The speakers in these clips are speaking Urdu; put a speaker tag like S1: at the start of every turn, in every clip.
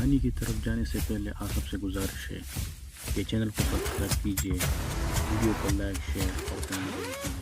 S1: کہانی کی طرف جانے سے پہلے آپ سب سے گزارش ہے کہ چینل کو سبسکرائب کیجیے، ویڈیو کو لائک شیئر اور کمنٹ کیجیے۔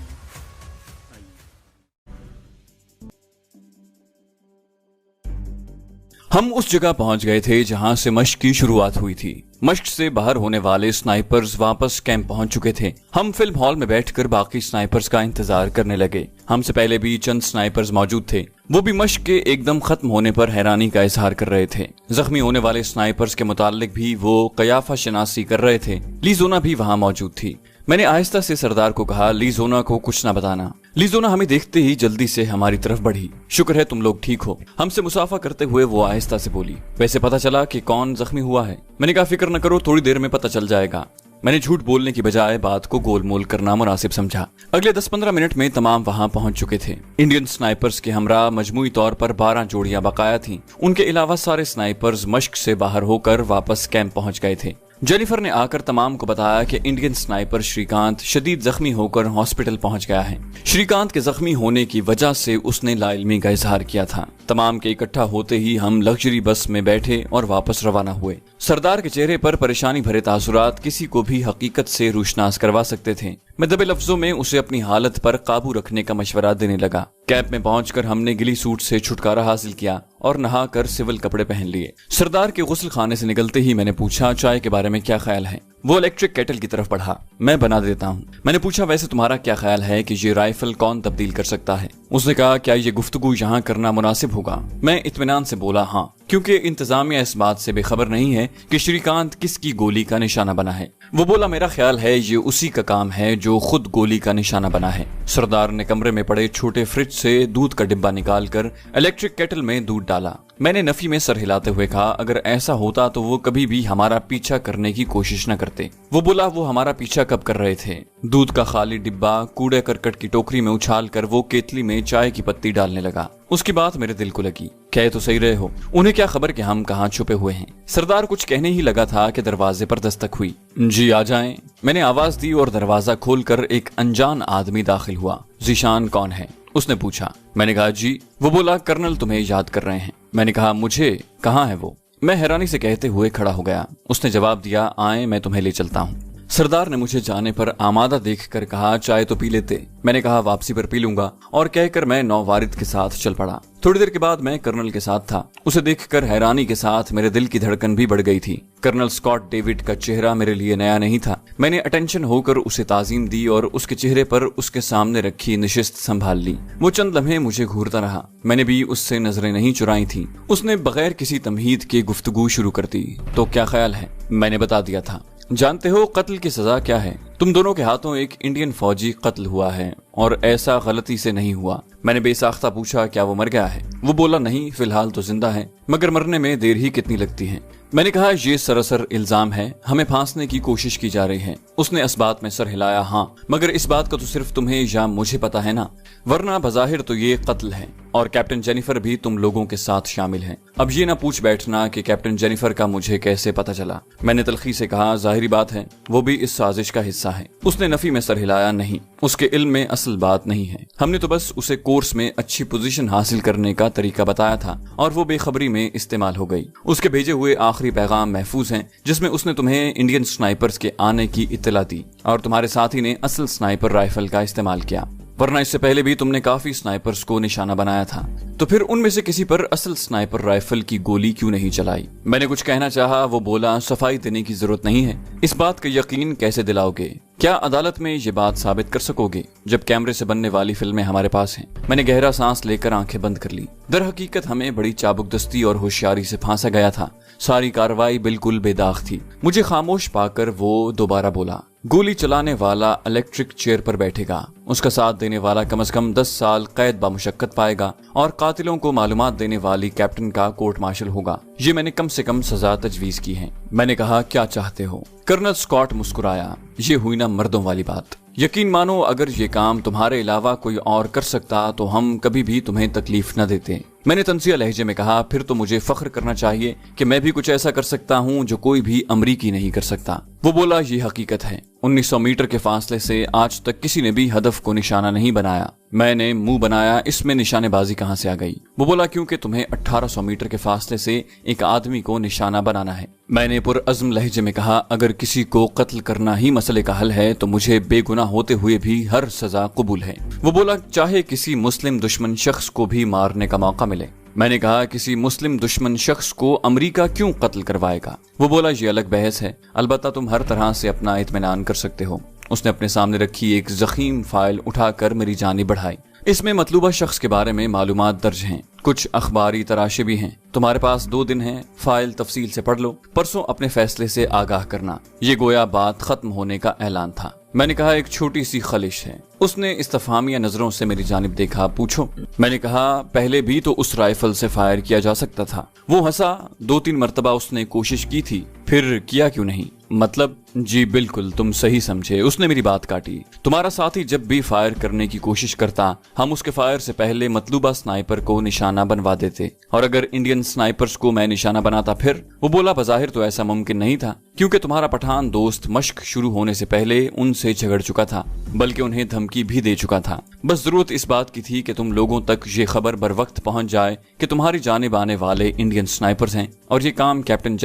S2: ہم اس جگہ پہنچ گئے تھے جہاں سے مشق کی شروعات ہوئی تھی۔ مشق سے باہر ہونے والے سنائپرز واپس کیمپ پہنچ چکے تھے۔ ہم فلم ہال میں بیٹھ کر باقی سنائپرز کا انتظار کرنے لگے۔ ہم سے پہلے بھی چند سنائپرز موجود تھے، وہ بھی مشق کے ایک دم ختم ہونے پر حیرانی کا اظہار کر رہے تھے۔ زخمی ہونے والے سنائپرز کے متعلق بھی وہ قیافہ شناسی کر رہے تھے۔ لی زونا بھی وہاں موجود تھی۔ میں نے آہستہ سے سردار کو کہا، لی زونا کو کچھ نہ بتانا۔ لی زونا ہمیں دیکھتے ہی جلدی سے ہماری طرف بڑھی۔ شکر ہے تم لوگ ٹھیک ہو۔ ہم سے مصافحہ کرتے ہوئے وہ آہستہ سے بولی، ویسے پتہ چلا کہ کون زخمی ہوا ہے؟ میں نے کہا فکر نہ کرو، تھوڑی دیر میں پتہ چل جائے گا۔ میں نے جھوٹ بولنے کی بجائے بات کو گول مول کرنا مناسب سمجھا۔ اگلے 10-15 منٹ میں تمام وہاں پہنچ چکے تھے۔ انڈین سنائپرز کے ہمراہ مجموعی طور پر 12 جوڑیاں بقایا تھیں۔ ان کے علاوہ سارے سنائپرز مشق سے باہر ہو کر واپس کیمپ پہنچ گئے تھے۔ جینیفر نے آ کر تمام کو بتایا کہ انڈین سنائپر شریکانت شدید زخمی ہو کر ہاسپٹل پہنچ گیا ہے۔ شریکانت کے زخمی ہونے کی وجہ سے اس نے لا علمی کا اظہار کیا تھا۔ تمام کے اکٹھا ہوتے ہی ہم لگژری بس میں بیٹھے اور واپس روانہ ہوئے۔ سردار کے چہرے پر پریشانی بھرے تاثرات کسی کو بھی حقیقت سے روشناس کروا سکتے تھے۔ میں دبے لفظوں میں اسے اپنی حالت پر قابو رکھنے کا مشورہ دینے لگا۔ کیمپ میں پہنچ کر ہم نے گلی سوٹ سے چھٹکارا حاصل کیا اور نہا کر سول کپڑے پہن لیے۔ سردار کے غسل خانے سے نکلتے ہی میں نے پوچھا، چائے کے بارے میں کیا خیال ہے؟ وہ الیکٹرک کیٹل کی طرف بڑھا، میں بنا دیتا ہوں۔ میں نے پوچھا، ویسے تمہارا کیا خیال ہے کہ یہ رائفل کون تبدیل کر سکتا ہے؟ اس نے کہا، کیا یہ گفتگو یہاں کرنا مناسب ہوگا؟ میں اطمینان سے بولا، ہاں، کیونکہ انتظامیہ اس بات سے بے خبر نہیں ہے کہ شریکانت کس کی گولی کا نشانہ بنا ہے۔ وہ بولا، میرا خیال ہے یہ اسی کا کام ہے جو خود گولی کا نشانہ بنا ہے۔ سردار نے کمرے میں پڑے چھوٹے فریج سے دودھ کا ڈبہ نکال کر الیکٹرک کیٹل میں دودھ ڈالا۔ میں نے نفی میں سر ہلاتے ہوئے کہا، اگر ایسا ہوتا تو وہ کبھی بھی ہمارا پیچھا کرنے کی کوشش نہ کرتے۔ وہ بولا، وہ ہمارا پیچھا کب کر رہے تھے؟ دودھ کا خالی ڈبہ کوڑے کرکٹ کی ٹوکری میں اچھال کر وہ کیتلی میں چائے کی پتی ڈالنے لگا۔ اس کی بات میرے دل کو لگی۔ کہہ تو صحیح رہے ہو، انہیں کیا خبر کہ ہم کہاں چھپے ہوئے ہیں؟ سردار کچھ کہنے ہی لگا تھا کہ دروازے پر دستک ہوئی۔ جی آ جائیں، میں نے آواز دی اور دروازہ کھول کر ایک انجان آدمی داخل ہوا۔ ذیشان کون ہے؟ اس نے پوچھا۔ میں نے کہا جی۔ وہ بولا، کرنل تمہیں یاد کر رہے ہیں۔ میں نے کہا، مجھے؟ کہاں ہے وہ؟ میں حیرانی سے کہتے ہوئے کھڑا ہو گیا۔ اس نے جواب دیا، آئیں میں تمہیں لے چلتا ہوں۔ سردار نے مجھے جانے پر آمادہ دیکھ کر کہا، چائے تو پی لیتے؟ میں نے کہا، واپسی پر پی لوں گا، اور کہہ کر میں نووارد کے ساتھ چل پڑا۔ تھوڑی دیر کے بعد میں کرنل کے ساتھ تھا۔ اسے دیکھ کر حیرانی کے ساتھ میرے دل کی دھڑکن بھی بڑھ گئی تھی۔ کرنل اسکاٹ ڈیوڈ کا چہرہ میرے لیے نیا نہیں تھا۔ میں نے اٹینشن ہو کر اسے تعظیم دی اور اس کے چہرے پر اس کے سامنے رکھی نشست سنبھال لی۔ وہ چند لمحے مجھے گھورتا رہا۔ میں نے بھی اس سے نظریں نہیں چرائی تھیں۔ اس نے بغیر کسی تمہید کے گفتگو شروع کر دی۔ تو کیا خیال ہے؟ میں نے بتا دیا تھا۔ جانتے ہو قتل کی سزا کیا ہے؟ تم دونوں کے ہاتھوں ایک انڈین فوجی قتل ہوا ہے، اور ایسا غلطی سے نہیں ہوا۔ میں نے بے ساختہ پوچھا، کیا وہ مر گیا ہے؟ وہ بولا، نہیں، فی الحال تو زندہ ہے، مگر مرنے میں دیر ہی کتنی لگتی ہے۔ میں نے کہا، یہ سراسر الزام ہے، ہمیں پھانسنے کی کوشش کی جا رہی ہے۔ اس نے اس بات میں سر ہلایا، ہاں، مگر اس بات کا تو صرف تمہیں یا مجھے پتا ہے نا، ورنہ بظاہر تو یہ قتل ہے، اور کیپٹن جینیفر بھی تم لوگوں کے ساتھ شامل ہے۔ اب یہ نہ پوچھ بیٹھنا کہ کیپٹن جینیفر کا مجھے کیسے پتا چلا۔ میں نے تلخی سے کہا، ظاہری بات ہے، وہ بھی اس سازش کا حصہ ہے۔ اس نے نفی میں سر ہلایا، نہیں، اس کے علم میں اصل بات نہیں ہے، ہم نے تو بس اسے کورس میں اچھی پوزیشن حاصل کرنے کا طریقہ بتایا تھا، اور وہ بے خبری میں استعمال ہو گئی۔ اس کے بھیجے ہوئے آخری پیغام محفوظ ہیں، جس میں اس نے تمہیں انڈین سنائپرز کے آنے کی اطلاع دی، اور تمہارے ساتھی نے اصل سنائپر رائفل کا استعمال کیا، ورنہ اس سے پہلے بھی تم نے کافی سنائپرز کو نشانہ بنایا تھا، تو پھر ان میں سے کسی پر اصل سنائپر رائفل کی گولی کیوں نہیں چلائی؟ میں نے کچھ کہنا چاہا، وہ بولا، صفائی دینے کی ضرورت نہیں ہے، اس بات کا یقین کیسے دلاؤ گے؟ کیا عدالت میں یہ بات ثابت کر سکو گے جب کیمرے سے بننے والی فلمیں ہمارے پاس ہیں؟ میں نے گہرا سانس لے کر آنکھیں بند کر لی۔ در حقیقت ہمیں بڑی چابک دستی اور ہوشیاری سے پھانسا گیا تھا۔ ساری کارروائی بالکل بے داغ تھی۔ مجھے خاموش پا کر وہ دوبارہ بولا، گولی چلانے والا الیکٹرک چیئر پر بیٹھے گا، اس کا ساتھ دینے والا کم از کم 10 سال قید بامشقت پائے گا، اور قاتلوں کو معلومات دینے والی کیپٹن کا کورٹ مارشل ہوگا۔ یہ میں نے کم سے کم سزا تجویز کی ہے۔ میں نے کہا، کیا چاہتے ہو؟ کرنل اسکاٹ مسکرایا، یہ ہوئی نا مردوں والی بات۔ یقین مانو اگر یہ کام تمہارے علاوہ کوئی اور کر سکتا تو ہم کبھی بھی تمہیں تکلیف نہ دیتے۔ میں نے تنزیہ لہجے میں کہا، پھر تو مجھے فخر کرنا چاہیے کہ میں بھی کچھ ایسا کر سکتا ہوں جو کوئی بھی امریکی نہیں کر سکتا۔ وہ بولا، یہ حقیقت ہے، 1900 میٹر کے فاصلے سے آج تک کسی نے بھی ہدف کو نشانہ نہیں بنایا۔ میں نے منہ بنایا، اس میں نشانے بازی کہاں سے آ گئی؟ وہ بولا کیونکہ تمہیں 1800 میٹر کے فاصلے سے ایک آدمی کو نشانہ بنانا ہے۔ میں نے پرعزم لہجے میں کہا اگر کسی کو قتل کرنا ہی مسئلے کا حل ہے تو مجھے بے گناہ ہوتے ہوئے بھی ہر سزا قبول ہے۔ وہ بولا چاہے کسی مسلم دشمن شخص کو بھی مارنے کا موقع ملے۔ میں نے کہا کسی مسلم دشمن شخص کو امریکہ کیوں قتل کروائے گا؟ وہ بولا یہ الگ بحث ہے، البتہ تم ہر طرح سے اپنا اطمینان کر سکتے ہو۔ اس نے اپنے سامنے رکھی ایک ضخیم فائل اٹھا کر میری جانب بڑھائی۔ اس میں مطلوبہ شخص کے بارے میں معلومات درج ہیں، کچھ اخباری تراشے بھی ہیں۔ تمہارے پاس 2 دن ہیں، فائل تفصیل سے پڑھ لو، پرسوں اپنے فیصلے سے آگاہ کرنا۔ یہ گویا بات ختم ہونے کا اعلان تھا۔ میں نے کہا ایک چھوٹی سی خلش ہے۔ اس نے استفہامیہ نظروں سے میری جانب دیکھا، پوچھو۔ میں نے کہا پہلے بھی تو اس رائفل سے فائر کیا جا سکتا تھا۔ وہ ہنسا، 2-3 مرتبہ اس نے کوشش کی تھی، پھر کیا کیوں نہیں؟ مطلب؟ جی بالکل، تم صحیح سمجھے۔ اس نے میری بات کاٹی۔ تمہارا ساتھی جب بھی فائر کرنے کی کوشش کرتا ہم اس کے فائر سے پہلے مطلوبہ سنائپر کو نشانہ بنوا دیتے، اور اگر انڈین سنائپرز کو میں نشانہ بناتا پھر؟ وہ بولا بظاہر تو ایسا ممکن نہیں تھا، کیونکہ تمہارا پٹھان دوست مشق شروع ہونے سے پہلے ان سے جھگڑ چکا تھا، بلکہ انہیں دھمکی بھی دے چکا تھا۔ بس ضرورت اس بات کی تھی کہ تم لوگوں تک یہ خبر بر وقت پہنچ جائے کہ تمہاری جانب آنے والے انڈین سنائپرز ہیں، اور یہ کام کیپٹن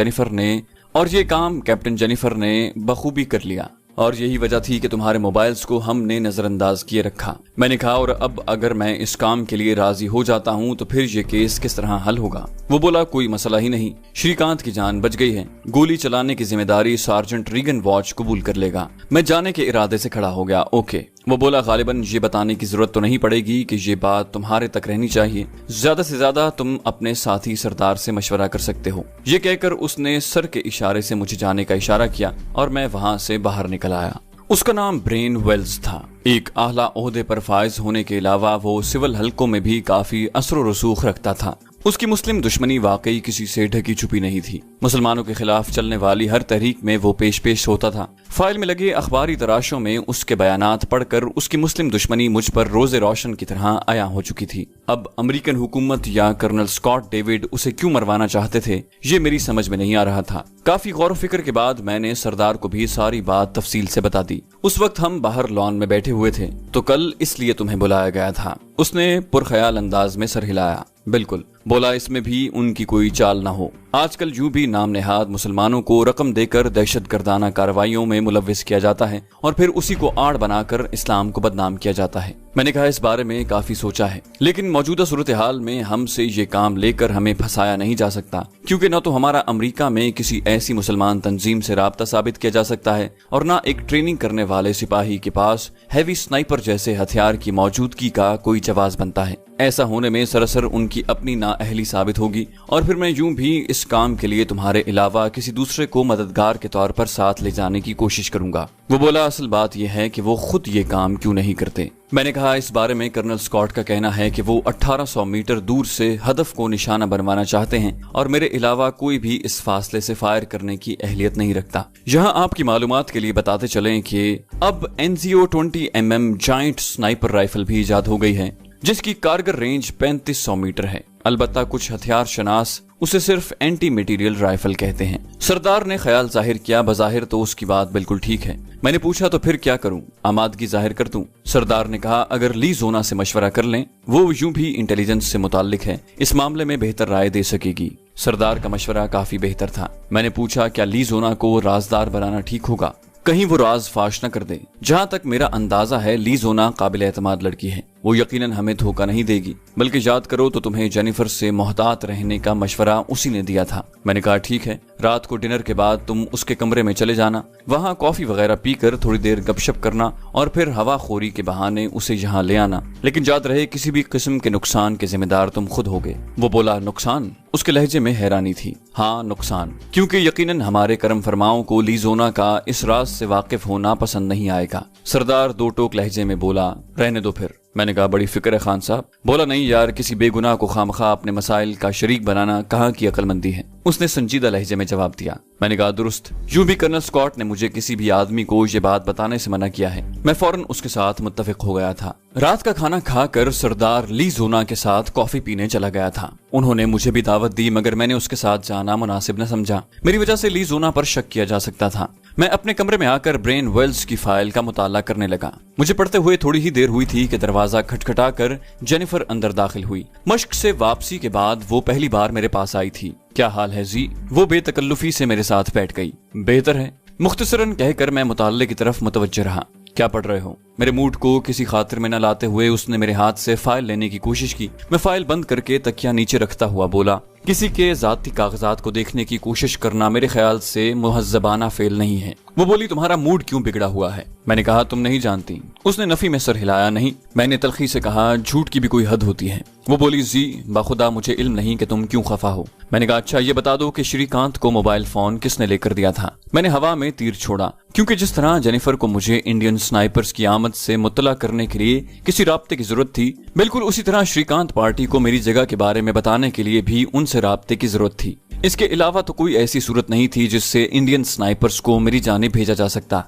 S2: جینیفر نے بخوبی کر لیا، اور یہی وجہ تھی کہ تمہارے موبائلز کو ہم نے نظر انداز کیے رکھا۔ میں نے کہا اور اب اگر میں اس کام کے لیے راضی ہو جاتا ہوں تو پھر یہ کیس کس طرح حل ہوگا؟ وہ بولا کوئی مسئلہ ہی نہیں، شری کانت کی جان بچ گئی ہے، گولی چلانے کی ذمہ داری سارجنٹ ریگن واچ قبول کر لے گا۔ میں جانے کے ارادے سے کھڑا ہو گیا، اوکے۔ وہ بولا غالباً یہ بتانے کی ضرورت تو نہیں پڑے گی کہ یہ بات تمہارے تک رہنی چاہیے، زیادہ سے زیادہ تم اپنے ساتھی سردار سے مشورہ کر سکتے ہو۔ یہ کہہ کر اس نے سر کے اشارے سے مجھے جانے کا اشارہ کیا اور میں وہاں سے باہر نکل آیا۔ اس کا نام برین ویلز تھا۔ ایک اعلیٰ عہدے پر فائز ہونے کے علاوہ وہ سول حلقوں میں بھی کافی اثر و رسوخ رکھتا تھا۔ اس کی مسلم دشمنی واقعی کسی سے ڈھکی چھپی نہیں تھی۔ مسلمانوں کے خلاف چلنے والی ہر تحریک میں وہ پیش ہوتا تھا۔ فائل میں لگے اخباری تراشوں میں اس کے بیانات پڑھ کر اس کی مسلم دشمنی مجھ پر روز روشن کی طرح عیاں ہو چکی تھی۔ اب امریکن حکومت یا کرنل اسکاٹ ڈیوڈ اسے کیوں مروانا چاہتے تھے یہ میری سمجھ میں نہیں آ رہا تھا۔ کافی غور و فکر کے بعد میں نے سردار کو بھی ساری بات تفصیل سے بتا دی۔ اس وقت ہم باہر لان میں بیٹھے ہوئے تھے۔ تو کل اس لیے تمہیں بلایا گیا تھا؟ اس نے پرخیال انداز میں سر ہلایا۔ بالکل۔ بولا اس میں بھی ان کی کوئی چال نہ ہو۔ آج کل یوں بھی نام نہاد مسلمانوں کو رقم دے کر دہشت گردانہ کارروائیوں میں ملوث کیا جاتا ہے اور پھر اسی کو آڑ بنا کر اسلام کو بدنام کیا جاتا ہے۔ میں نے کہا اس بارے میں کافی سوچا ہے، لیکن موجودہ صورتحال میں ہم سے یہ کام لے کر ہمیں پھنسایا نہیں جا سکتا، کیونکہ نہ تو ہمارا امریکہ میں کسی ایسی مسلمان تنظیم سے رابطہ ثابت کیا جا سکتا ہے اور نہ ایک ٹریننگ کرنے والے سپاہی کے پاس ہیوی سنائپر جیسے ہتھیار کی موجودگی کا کوئی جواز بنتا ہے۔ ایسا ہونے میں سراسر ان کی اپنی نااہلی ثابت ہوگی، اور پھر میں یوں بھی اس کام کے لیے تمہارے علاوہ کسی دوسرے کو مددگار کے طور پر ساتھ لے جانے کی کوشش کروں گا۔ وہ بولا اصل بات یہ ہے کہ وہ خود یہ کام کیوں نہیں کرتے؟ میں نے کہا اس بارے میں کرنل اسکاٹ کا کہنا ہے کہ وہ 1800 میٹر دور سے ہدف کو نشانہ بنوانا چاہتے ہیں اور میرے علاوہ کوئی بھی اس فاصلے سے فائر کرنے کی اہلیت نہیں رکھتا۔ یہاں آپ کی معلومات کے لیے بتاتے چلیں کہ اب NZO 20mm joint sniper rifle بھی ایجاد ہو گئی ہے، جس کی کارگر رینج 3500 میٹر ہے۔ البتہ کچھ ہتھیار شناس اسے صرف اینٹی میٹیریل رائفل کہتے ہیں۔ سردار نے خیال ظاہر کیا، بظاہر تو اس کی بات بالکل ٹھیک ہے۔ میں نے پوچھا تو پھر کیا کروں؟ آمادگی ظاہر کر دوں؟ سردار نے کہا اگر لی زونا سے مشورہ کر لیں، وہ یوں بھی انٹیلیجنس سے متعلق ہے، اس معاملے میں بہتر رائے دے سکے گی۔ سردار کا مشورہ کافی بہتر تھا۔ میں نے پوچھا کیا لی زونا کو رازدار بنانا ٹھیک ہوگا؟ کہیں وہ راز فاش نہ کر دے۔ جہاں تک میرا اندازہ ہے لی زونا قابل اعتماد لڑکی ہے، وہ یقیناً ہمیں دھوکہ نہیں دے گی، بلکہ یاد کرو تو تمہیں جینیفر سے محتاط رہنے کا مشورہ اسی نے دیا تھا۔ میں نے کہا ٹھیک ہے، رات کو ڈنر کے بعد تم اس کے کمرے میں چلے جانا، وہاں کافی وغیرہ پی کر تھوڑی دیر گپ شپ کرنا اور پھر ہوا خوری کے بہانے اسے یہاں لے آنا، لیکن یاد رہے کسی بھی قسم کے نقصان کے ذمہ دار تم خود ہوگے۔ وہ بولا نقصان؟ اس کے لہجے میں حیرانی تھی۔ ہاں نقصان، کیونکہ یقیناً ہمارے کرم فرماؤں کو لی زونا کا اس راز سے واقف ہونا پسند نہیں آئے گا۔ سردار دو ٹوک لہجے میں بولا رہنے دو پھر۔ میں نے کہا بڑی فکر ہے خان صاحب۔ بولا نہیں یار، کسی بے گناہ کو خامخواہ اپنے مسائل کا شریک بنانا کہاں کی عقل مندی ہے۔ اس نے سنجیدہ لہجے میں جواب دیا۔ میں نے کہا درست، یوں بھی کرنل اسکاٹ نے مجھے کسی بھی آدمی کو یہ بات بتانے سے منع کیا ہے۔ میں فوراً اس کے ساتھ متفق ہو گیا تھا۔ رات کا کھانا کھا کر سردار لی زونا کے ساتھ کافی پینے چلا گیا تھا۔ انہوں نے مجھے بھی دعوت دی، مگر میں نے اس کے ساتھ جانا مناسب نہ سمجھا۔ میری وجہ سے لی زونا پر شک کیا جا سکتا تھا۔ میں اپنے کمرے میں آ کر برین ویلز کی فائل کا مطالعہ کرنے لگا۔ مجھے پڑھتے ہوئے تھوڑی ہی دیر ہوئی تھی کہ دروازہ کھٹکھٹا کر جینیفر اندر داخل ہوئی۔ مشق سے واپسی کے بعد وہ پہلی بار میرے پاس آئی تھی۔ کیا حال ہے زی؟ وہ بے تکلفی سے میرے ساتھ بیٹھ گئی۔ بہتر ہے، مختصراً کہہ کر میں مطالعے کی طرف متوجہ رہا۔ کیا پڑھ رہے ہو؟ میرے موڈ کو کسی خاطر میں نہ لاتے ہوئے اس نے میرے ہاتھ سے فائل لینے کی کوشش کی۔ میں فائل بند کر کے تکیہ نیچے رکھتا ہوا بولا، کسی کے ذاتی کاغذات کو دیکھنے کی کوشش کرنا میرے خیال سے مہذبانہ فعل نہیں ہے۔ وہ بولی، تمہارا موڈ کیوں بگڑا ہوا ہے؟ میں نے کہا، تم نہیں جانتی۔ اس نے نفی میں سر ہلایا۔ نہیں۔ میں نے تلخی سے کہا، جھوٹ کی بھی کوئی حد ہوتی ہے۔ وہ بولی، زی باخدا مجھے علم نہیں کہ تم کیوں خفا ہو۔ میں نے کہا، اچھا یہ بتا دو کہ شری کانت کو موبائل فون کس نے لے کر دیا تھا؟ میں نے ہوا میں تیر چھوڑا، کیونکہ جس طرح جینیفر کو مجھے انڈین سنائپرز کی آمد سے مطلع کرنے کے لیے کسی رابطے کی ضرورت تھی، بالکل اسی طرح شری کانت پارٹی کو میری جگہ کے بارے میں بتانے کے لیے بھی ان سے رابطے کی ضرورت تھی۔ اس کے علاوہ تو کوئی ایسی صورت نہیں تھی جس سے انڈین سنائپرز کو میری جانب بھیجا جا سکتا۔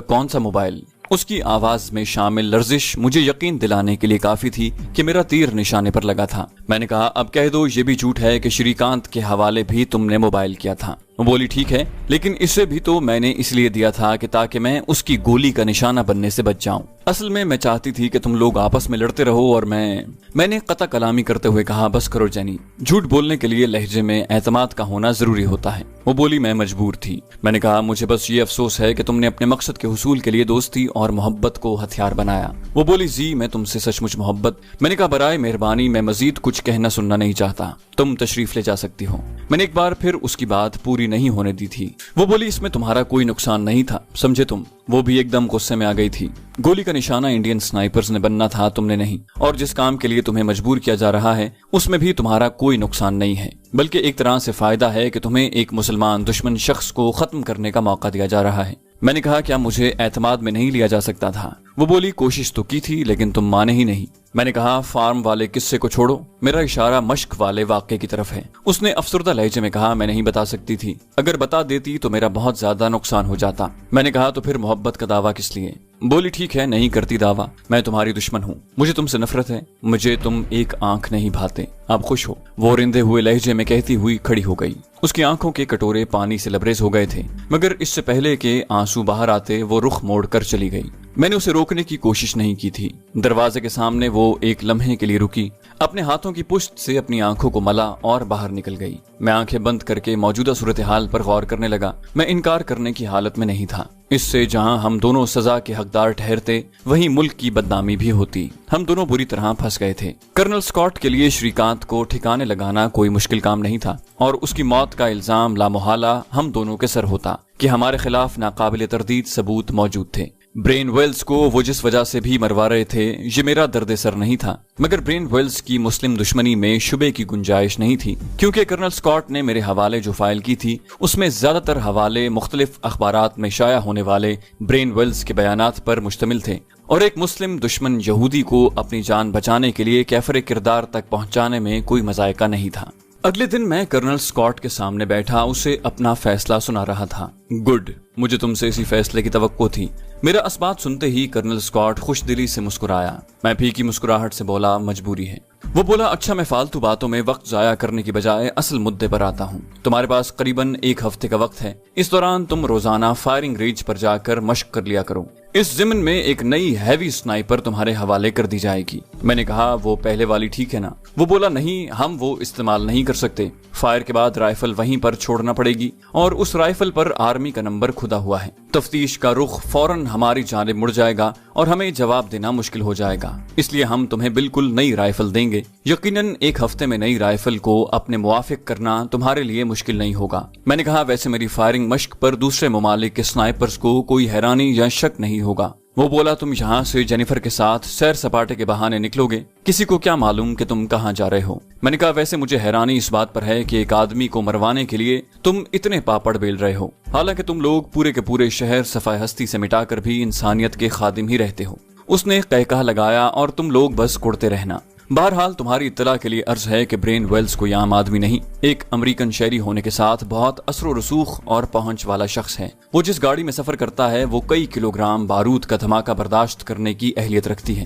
S2: کون سا موبائل؟ اس کی آواز میں شامل لرزش مجھے یقین دلانے کے لیے کافی تھی کہ میرا تیر نشانے پر لگا تھا۔ میں نے کہا، اب کہہ دو یہ بھی جھوٹ ہے کہ شری کانت کے حوالے بھی تم نے موبائل کیا تھا۔ وہ بولی، ٹھیک ہے، لیکن اسے بھی تو میں نے اس لیے دیا تھا کہ تاکہ میں اس کی گولی کا نشانہ بننے سے بچ جاؤں۔ اصل میں چاہتی تھی کہ تم لوگ آپس میں لڑتے رہو، اور میں نے قطع کلامی کرتے ہوئے کہا، بس کرو جینی، جھوٹ بولنے کے لیے لہجے میں اعتماد کا ہونا ضروری ہوتا ہے۔ وہ بولی، میں مجبور تھی۔ میں نے کہا، مجھے بس یہ افسوس ہے کہ تم نے اپنے مقصد کے حصول کے لیے دوستی اور محبت کو ہتھیار بنایا۔ وہ بولی، زی میں تم سے سچ مچ محبت۔ میں نے کہا، برائے مہربانی میں مزید کچھ کہنا سننا نہیں چاہتا، تم تشریف لے جا سکتی ہو۔ میں نے ایک بار پھر اس کی بات پوری نہیں ہونے دی تھی۔ وہ بولی، اس میں تمہارا کوئی نقصان نہیں تھا، سمجھے تم؟ وہ بھی ایک دم غصے میں آ گئی تھی۔ گولی کا نشانہ انڈین سنائپرز نے بننا تھا، تم نے نہیں، اور جس کام کے لیے تمہیں مجبور کیا جا رہا ہے اس میں بھی تمہارا کوئی نقصان نہیں ہے، بلکہ ایک طرح سے فائدہ ہے کہ تمہیں ایک مسلمان دشمن شخص کو ختم کرنے کا موقع دیا جا رہا ہے۔ میں نے کہا، کیا مجھے اعتماد میں نہیں لیا جا سکتا تھا؟ وہ بولی، کوشش تو کی تھی لیکن تم مانے ہی نہیں۔ میں نے کہا، فارم والے قصے کو چھوڑو، میرا اشارہ مشق والے واقعے کی طرف ہے۔ اس نے افسردہ لہجے میں کہا، میں نہیں بتا سکتی تھی، اگر بتا دیتی تو میرا بہت زیادہ نقصان ہو جاتا۔ میں نے کہا، تو پھر محبت کا دعویٰ کس لیے؟ بولی، ٹھیک ہے، نہیں کرتی دعویٰ، میں تمہاری دشمن ہوں، مجھے تم سے نفرت ہے، مجھے تم ایک آنکھ نہیں بھاتے، آپ خوش ہو؟ وہ رندے ہوئے لہجے میں کہتی ہوئی کھڑی ہو گئی۔ اس کی آنکھوں کے کٹورے پانی سے لبریز ہو گئے تھے، مگر اس سے پہلے کہ آنسو باہر آتے وہ رخ موڑ کر چلی گئی۔ میں نے اسے روکنے کی کوشش نہیں کی تھی۔ دروازے کے سامنے وہ ایک لمحے کے لیے رکی، اپنے ہاتھوں کی پشت سے اپنی آنکھوں کو ملا اور باہر نکل گئی۔ میں آنکھیں بند کر کے موجودہ صورتحال پر غور کرنے لگا۔ میں انکار کرنے کی حالت میں نہیں تھا۔ اس سے جہاں ہم دونوں سزا کے حقدار ٹھہرتے وہیں ملک کی بدنامی بھی ہوتی۔ ہم دونوں بری طرح پھنس گئے تھے۔ کرنل اسکاٹ کے لیے شری کانت کو ٹھکانے لگانا کوئی مشکل کام نہیں تھا، اور اس کی موت کا الزام لامحالہ ہم دونوں کے سر ہوتا کہ ہمارے خلاف ناقابل تردید ثبوت موجود تھے۔ برین ویلز کو وہ جس وجہ سے بھی مروا رہے تھے یہ میرا درد سر نہیں تھا، مگر برین ویلز کی مسلم دشمنی میں شبے کی گنجائش نہیں تھی، کیونکہ کرنل اسکاٹ نے میرے حوالے جو فائل کی تھی اس میں زیادہ تر حوالے مختلف اخبارات میں شائع ہونے والے برین ویلز کے بیانات پر مشتمل تھے، اور ایک مسلم دشمن یہودی کو اپنی جان بچانے کے لیے کیفر کردار تک پہنچانے میں کوئی مذائقہ نہیں تھا۔ اگلے دن میں کرنل اسکاٹ کے سامنے بیٹھا اسے اپنا فیصلہ سنا رہا تھا۔ گڈ، مجھے تم سے اسی فیصلے کی توقع تھی۔ میرا اس بات سنتے ہی کرنل اسکاٹ خوش دلی سے مسکرایا۔ میں پھیکی مسکراہٹ سے بولا، مجبوری ہے۔ وہ بولا، اچھا میں فالتو باتوں میں وقت ضائع کرنے کی بجائے اصل مدے پر آتا ہوں۔ تمہارے پاس قریباً ایک ہفتے کا وقت ہے، اس دوران تم روزانہ فائرنگ رینج پر جا کر مشق کر لیا کرو۔ اس ضمن میں ایک نئی ہیوی سنائپر تمہارے حوالے کر دی جائے گی۔ میں نے کہا، وہ پہلے والی ٹھیک ہے نا؟ وہ بولا، نہیں، ہم وہ استعمال نہیں کر سکتے، فائر کے بعد رائفل وہیں پر چھوڑنا پڑے گی، اور اس رائفل پر آرمی کا نمبر کھدا ہوا ہے۔ تفتیش کا رخ فوراً ہماری جانب مڑ جائے گا اور ہمیں جواب دینا مشکل ہو جائے گا، اس لیے ہم تمہیں بالکل نئی رائفل دیں گے۔ یقیناً ایک ہفتے میں نئی رائفل کو اپنے موافق کرنا تمہارے لیے مشکل نہیں ہوگا۔ میں نے کہا، ویسے میری فائرنگ مشق پر دوسرے ممالک کے سنائپرز کو کوئی حیرانی یا شک نہیں ہوگا۔ وہ بولا، تم یہاں سے جینیفر کے ساتھ سیر سپاٹے کے بہانے نکلو گے، کسی کو کیا معلوم کہ تم کہاں جا رہے ہو؟ میں نے کہا، ویسے مجھے حیرانی اس بات پر ہے کہ ایک آدمی کو مروانے کے لیے تم اتنے پاپڑ بیل رہے ہو، حالانکہ تم لوگ پورے کے پورے شہر صفائے ہستی سے مٹا کر بھی انسانیت کے خادم ہی رہتے ہو۔ اس نے قہقہ لگایا، اور تم لوگ بس کڑتے رہنا۔ بہرحال تمہاری اطلاع کے لیے عرض ہے کہ برین ویلز کوئی عام آدمی نہیں، ایک امریکن شہری ہونے کے ساتھ بہت اثر و رسوخ اور پہنچ والا شخص ہے۔ وہ جس گاڑی میں سفر کرتا ہے وہ کئی کلوگرام بارود کا دھماکہ برداشت کرنے کی اہلیت رکھتی ہے۔